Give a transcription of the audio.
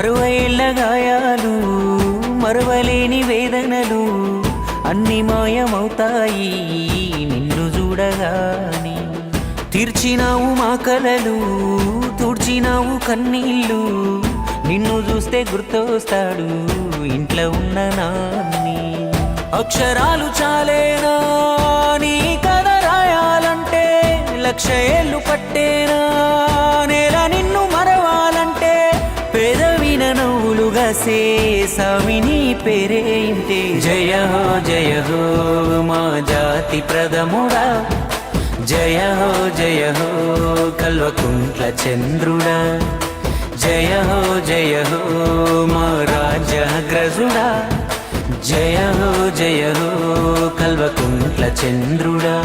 60 ఏళ్ల గాయాలు మరవలేని వేదనలు అన్ని మాయమవుతాయి నిన్ను చూడగాని. తీర్చినావు మా కలలు తుడిచినావు కన్నీళ్ళు, నిన్ను చూస్తే గుర్తొస్తాడు ఇంట్లో ఉన్న నాన్ని. అక్షరాలు చాలేనా నీ కథ రాయాలంటే, 1,00,000 ఏళ్ళు పట్టేనా నేల నిన్ను మరవాలంటే. పెదవిన నవ్వులుగా సేసావి నీ పేరే ఇంతే. జయ హో మా జాతి ప్రథముడా, జయ హో కల్వకుంట్ల చంద్రుడా. జయ హో మా రాజ్యాగ్రజుడా, జయ హో కల్వకుంట్ల చంద్రుడా.